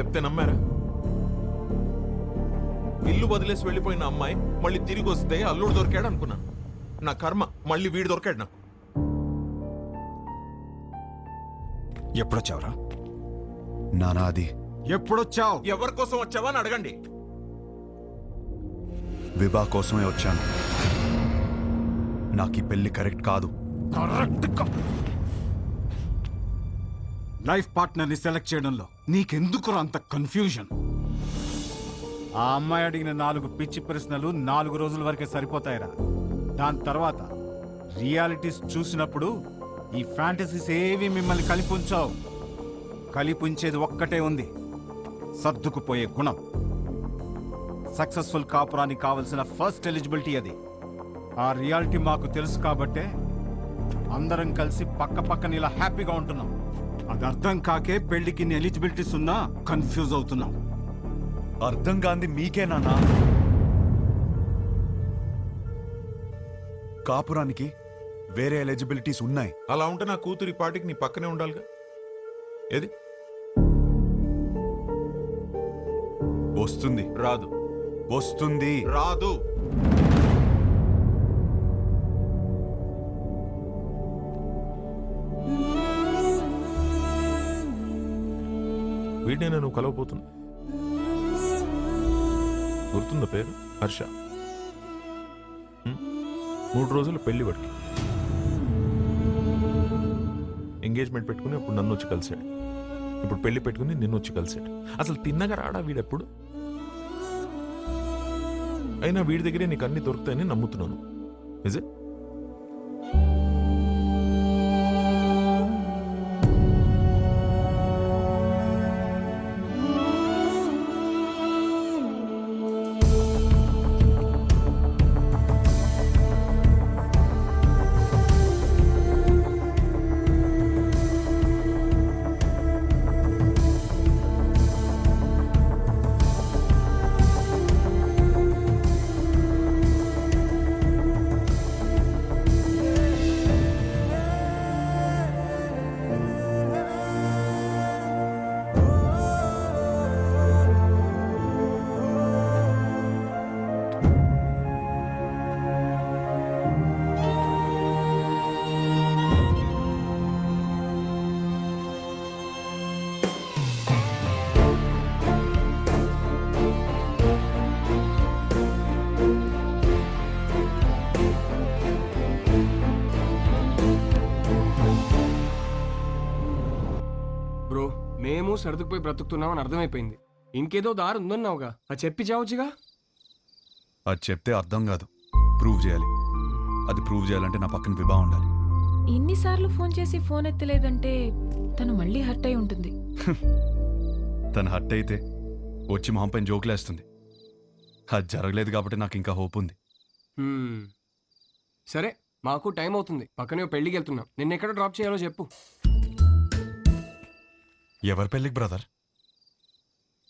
చెప్తే నమ్మారా? ఇల్లు వదిలేసి వెళ్ళిపోయిన అమ్మాయి మళ్ళీ తిరిగి వస్తే అల్లుడు దొరికాడు అనుకున్నాను. నా కర్మ, మళ్ళీ వీడు దొరికాడు నాకు. ఎప్పుడొచ్చావురా? నానా అది ఎప్పుడొచ్చావు? ఎవరి కోసం వచ్చావా అని అడగండి. విభా కోసమే వచ్చాను. నాకు ఈ పెళ్లి కరెక్ట్ కాదు. లైఫ్ పార్ట్నర్ ని సెలెక్ట్ చేయడంలో నీకెందుకురా అంత కన్ఫ్యూజన్? ఆ అమ్మాయి అడిగిన 4 పిచ్చి ప్రశ్నలు 4 రోజుల వరకే సరిపోతాయిరా. దాని తర్వాత రియాలిటీస్ చూసినప్పుడు ఈ ఫ్యాంటసీస్ ఏవి మిమ్మల్ని కలిపుంచావు. కలిపుంచేది ఒక్కటే ఉంది, సర్దుకుపోయే గుణం. సక్సెస్ఫుల్ కాపురానికి కావలసిన ఫస్ట్ ఎలిజిబిలిటీ అది. ఆ రియాలిటీ మాకు తెలుసు కాబట్టే అందరం కలిసి పక్క పక్కన ఇలా హ్యాపీగా ఉంటున్నాం. అది అర్థం కాకే పెళ్లికి ఎలిజిబిలిటీస్ ఉన్నా కన్ఫ్యూజ్ అవుతున్నాం. అర్థం కాంది మీకే నాన్నా. కాపురానికి వేరే ఎలిజిబిలిటీస్ ఉన్నాయి. అలా ఉంటే నా కూతురి పాటికి నీ పక్కనే ఉండాలిగా. ఏది వస్తుంది రాదు, వస్తుంది రాదు. వీడినే నువ్వు కలవబోతున్నా. గుర్తుందా పేరు? హర్ష. 3 రోజులు పెళ్లి వాడికి. ఎంగేజ్మెంట్ పెట్టుకుని అప్పుడు నన్ను వచ్చి కలిశాడు. ఇప్పుడు పెళ్లి పెట్టుకుని నిన్ను వచ్చి కలిశాడు. అసలు తిన్నగా రాడా వీడెప్పుడు? అయినా వీడి దగ్గరే నీకు అన్ని దొరుకుతాయని నమ్ముతున్నాను. Is it? బ్రో, మేము సర్దుకుపోయి బ్రతుకుతున్నామని అర్థమైపోయింది. ఇంకేదో దారి ఉందన్నావుగా, అది చెప్పి చావచ్చుగా. అది చెప్తే అర్థం కాదు, ప్రూవ్ చేయాలి. అది ప్రూవ్ చేయాలంటే నా పక్కన విభా ఉండాలి. ఎన్నిసార్లు ఫోన్ చేసి ఫోన్ ఎత్తలేదంటే తను మళ్ళీ హర్ట్ అయి ఉంటుంది. తను హర్ట్ అయితే వచ్చి మొహం పైన జోకులేస్తుంది. అది జరగలేదు కాబట్టి నాకు ఇంకా హోప్ ఉంది. సరే, మాకు టైం అవుతుంది. పక్కనే పెళ్ళికి వెళ్తున్నాం. నిన్న ఎక్కడ డ్రాప్ చేయాలో చెప్పు. ఎవరి పెళ్ళికి బ్రదర్?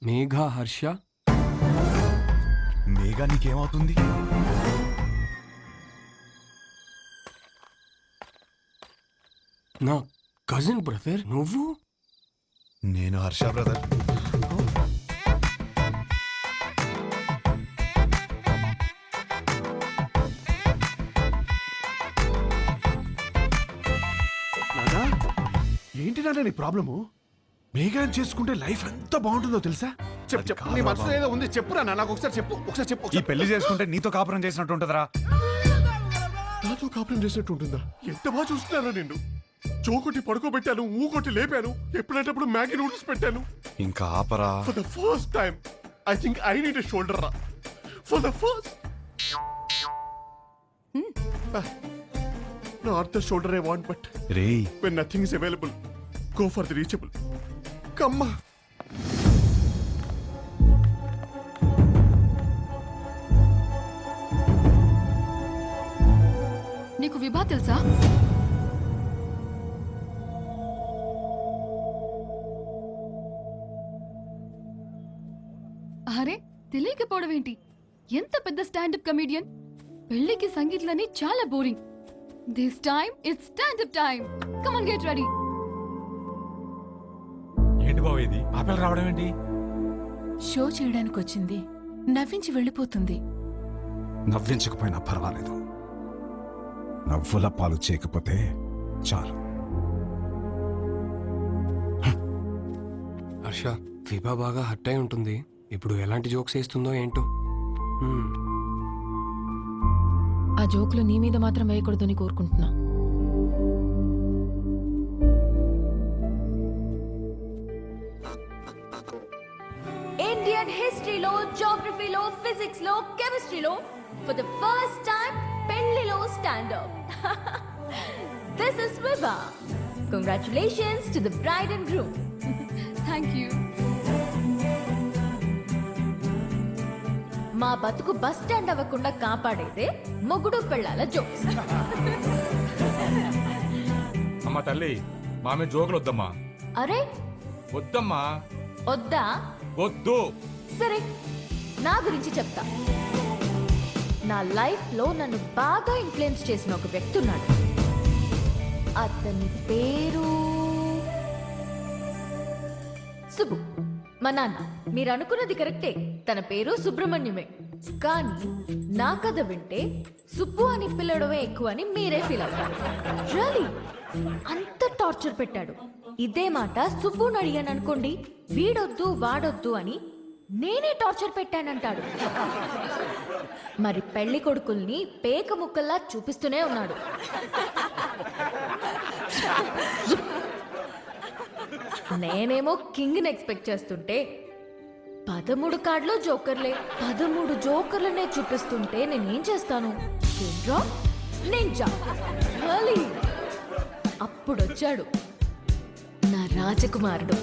మేఘా, హర్ష. మేఘా నీకేమవుతుంది? నా కజిన్ బ్రదర్ నువ్వు. నేను హర్ష బ్రదర్. నానా, ఏంటి నాన్న నీ ప్రాబ్లము? మేఘాన్ని చేసుకుంటే లైఫ్ ఎంత బాగుంటుందో తెలుసా? చెప్పు చెప్పు, నీ మనసులో ఏదో ఉంది, చెప్పురా నాన్న. నాకు ఒకసారి చెప్పు, ఒకసారి చెప్పు. ఈ పెళ్లి చేసుకుంటే నీతో కాపురం చేసినట్టు ఉంటుందిరా. నాతో కాపురం చేసినట్టు ఉంటుందా? ఎంత బాగా చూస్తున్నారా నిన్ను. చోకొట్టి పడుకోబెట్టాను, ఊకొట్టి లేపాను, ఎప్పుడైనప్పుడు మ్యాగీ నూడిల్స్ పెట్టాను. ఇంకా ఆపరా. For the first time I think I need a shoulder రా. For the first not the shoulder I want, but రేయ్, when nothing is available, go for the reachable. Come on. నీకు విభా తెలుసా? అరే, తెలియకపోవడం ఏంటి? ఎంత పెద్ద స్టాండప్ కమెడియన్. పెళ్లికి సంగీత్లని చాలా boring. This time it's standup time. Come on, get ready. ఏంటి బావ ఇది? ఆపేలు రావడం ఏంటి? షో చేయడానికి వచ్చింది, నవ్వించి వెళ్ళిపోతుంది. నవ్వించకపోయినా పర్వాలేదు, నవ్వుల పాలు చేయకపోతే చాలు. హర్ష, విభా బాగా హర్ట్ అయి ఉంటుంది. ఇప్పుడు ఎలాంటి జోక్స్ వేస్తుందో ఏంటో. ఆ జోకులు నీ మీద మాత్రం వేయకూడదని కోరుకుంటున్నా. ఇండియన్ హిస్టరీలో, జాగ్రఫీలో, ఫిజిక్స్ లో, కెమిస్ట్రీలో ఫర్ ద ఫస్ట్ టైం పెళ్లిలో stand up. This is Vibha. Congratulations to the bride and groom. Thank you. మా బతుకు బస్ స్టాండ్ అవ్వకుండా కాపాడేదే మొగుడు పెళ్ళాల జోక్స్. అమ్మ తల్లి, మామే జోకులు వద్దమ్మా. అరే వద్దమ్మా, వద్దా? వద్దు. సరే, నా గురించి చెప్తా. నా లైఫ్ లో నన్ను బాగా ఇన్ఫ్లుయెన్స్ చేసిన ఒక వ్యక్తి ఉన్నాడు. అతని పేరు సుబ్బు. మా నాన్న. మీరు అనుకున్నది కరెక్టే, తన పేరు సుబ్రహ్మణ్యమే. కానీ నా కథ వింటే సుబ్బు అని పిల్లడమే ఎక్కువ అని మీరే ఫీల్ అవుతారు. రియలీ అంత టార్చర్ పెట్టాడు. ఇదే మాట సుబ్బుని అడిగాను అనుకోండి, వీడొద్దు వాడొద్దు అని నేనే టార్చర్ పెట్టానంటాడు. మరి పెళ్లి కొడుకుల్ని పేక ముక్కల్లా చూపిస్తూనే ఉన్నాడు. నేనేమో కింగ్ని ఎక్స్పెక్ట్ చేస్తుంటే 13 కార్డులో జోకర్లే. 13 జోకర్లనే చూపిస్తుంటే నేనేం చేస్తాను? అప్పుడొచ్చాడు నా రాజకుమారుడు.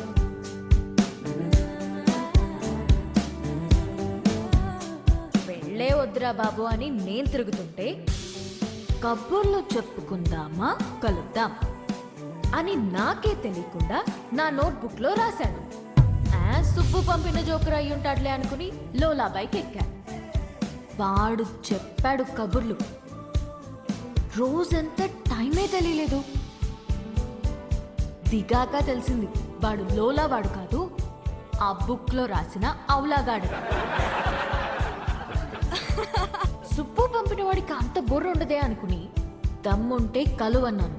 పెళ్ళే వద్దురా బాబు అని నేను తిరుగుతుంటే, కబుర్లో చెప్పుకుందామా, కలుద్దాం అని నాకే తెలియకుండా నా నోట్బుక్ లో రాశాడు. సుబ్బు పంపిన జోకర్ అయి ఉంటాడులే అనుకుని లోలా బైక్ ఎక్కా. వాడు చెప్పాడు కబుర్లు. రోజంతా టైమే తెలియలేదు. దిగాక తెలిసింది వాడు లోలా వాడు కాదు, ఆ బుక్ లో రాసిన అవులాగాడు. సుబ్బు పంపిన వాడికి అంత బుర్ర ఉండదే అనుకుని దమ్ముంటే కలువన్నాను.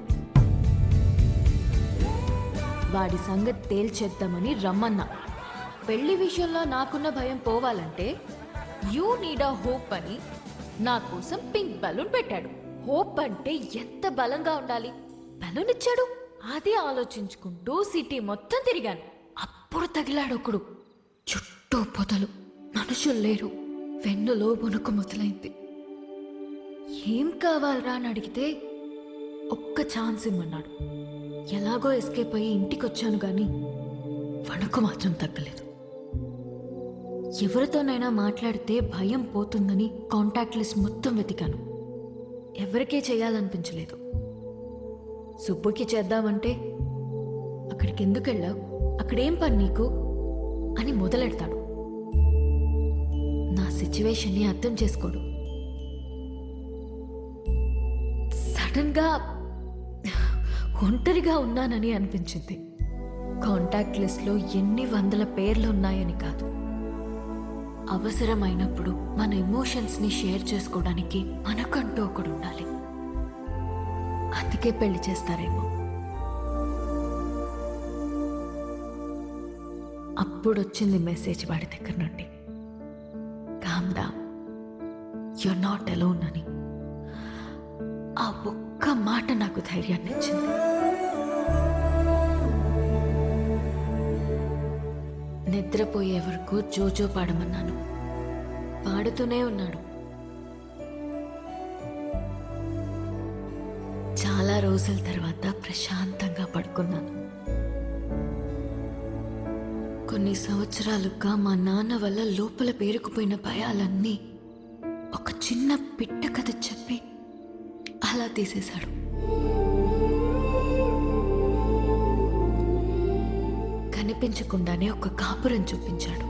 వాడి సంగతి తేల్చేద్దామని రమ్మన్నా. పెళ్లి విషయంలో నాకున్న భయం పోవాలంటే యూ నీడ్ అ హోప్ అని నా కోసం పింక్ బలూన్ పెట్టాడు. హోప్ అంటే ఎంత బలంగా ఉండాలి. బలూన్ ఇచ్చాడు. అదే ఆలోచించుకుంటూ సిటీ మొత్తం తిరిగాను. అప్పుడు తగిలాడు ఒకడు. చుట్టూ పొదలు, మనుషులు లేరు. వెన్నులో వణుకు మొదలైంది. ఏం కావాలరా అని అడిగితే ఒక్క ఛాన్స్ ఇమ్మన్నాడు. ఎలాగో ఎస్కేప్ అయ్యి ఇంటికొచ్చాను గాని వణుకు మాత్రం తగ్గలేదు. ఎవరితోనైనా మాట్లాడితే భయం పోతుందని కాంటాక్ట్ లిస్ట్ మొత్తం వెతికాను. ఎవరికే చేయాలనిపించలేదు. సుబ్బుకి చేద్దామంటే అక్కడికి ఎందుకు వెళ్ళావు, అక్కడేం పని నీకు అని మొదలెడతాడు. నా సిచ్యువేషన్ని అర్థం చేసుకోడు. సడన్ గా ఒంటరిగా ఉన్నానని అనిపించింది. కాంటాక్ట్ లిస్ట్లో ఎన్ని వందల పేర్లు ఉన్నాయని కాదు, అవసరమైనప్పుడు మన ఎమోషన్స్ని షేర్ చేసుకోవడానికి మనకంటూ ఒకడు ఉండాలి. అందుకే పెళ్లి చేస్తారేమో. అప్పుడొచ్చింది మెసేజ్ వాడి దగ్గర నుండి, calm down, you're not alone అని. ఆ ఒక్క మాట నాకు ధైర్యాన్ని ఇచ్చింది. నిద్రపోయే వరకు జోజో పాడమన్నాను. పాడుతూనే ఉన్నాడు. చాలా రోజుల తర్వాత ప్రశాంతంగా పడుకున్నాను. కొన్ని సంవత్సరాలుగా మా నాన్న వల్ల లోపల పేరుకుపోయిన భయాలన్నీ ఒక చిన్న పిట్ట కథ చెప్పి అలా తీసేశాడు. కనిపించకుండానే ఒక కాపురం చూపించాడు.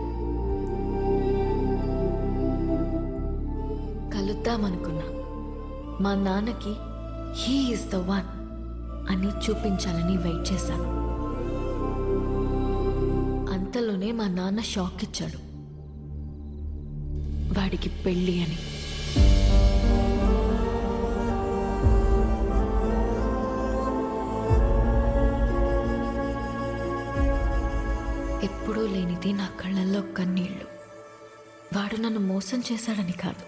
కలుద్దామనుకున్నా. మా నాన్నకి హీ ఈజ్ ద వన్ అని చూపించాలని వెయిట్ చేశాను. అంతలోనే మా నాన్న షాక్ ఇచ్చాడు. వాడికి పెళ్ళి అని. ఎప్పుడూ లేనిది నా కళ్ళల్లో కన్నీళ్ళు. వాడు నన్ను మోసం చేశాడని కాదు,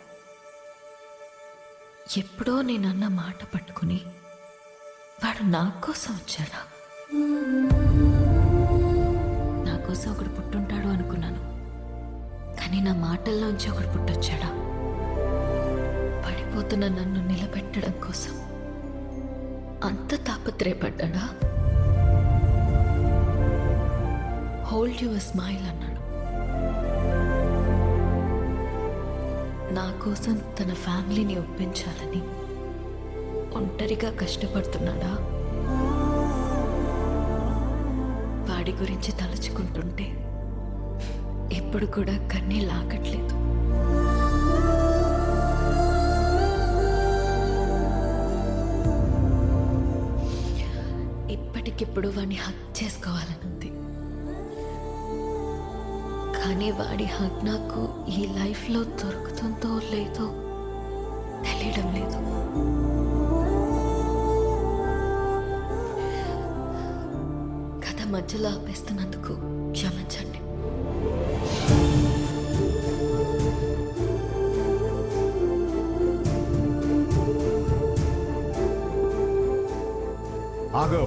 ఎప్పుడో నేనన్న మాట పట్టుకుని వాడు నా కోసం వచ్చాడా? నా కోసం ఒకడు పుట్టుంటాడు అనుకున్నాను, కానీ నా మాటల్లోంచి ఒకడు పుట్టొచ్చాడా? పడిపోతున్న నన్ను నిలబెట్టడం కోసం అంత తాపత్రయపడ్డా? హోల్డ్ యువర్ స్మైల్ అన్నాడు. నా కోసం తన ఫ్యామిలీని ఒప్పించాలని ఒంటరిగా కష్టపడుతున్నాడా? వాడి గురించి తలుచుకుంటుంటే ఇప్పుడు కూడా కన్నీళ్ళు ఆగట్లేదు. ఇప్పటికిప్పుడు వాడిని హక్ చేసుకోవాలనుంది, కానీ వాడి హక్ నాకు ఈ లైఫ్లో దొరుకుతుందో లేదో తెలియడం లేదు. కథ మధ్యలో ఆపేస్తున్నందుకు క్షమించండి. ఆగో.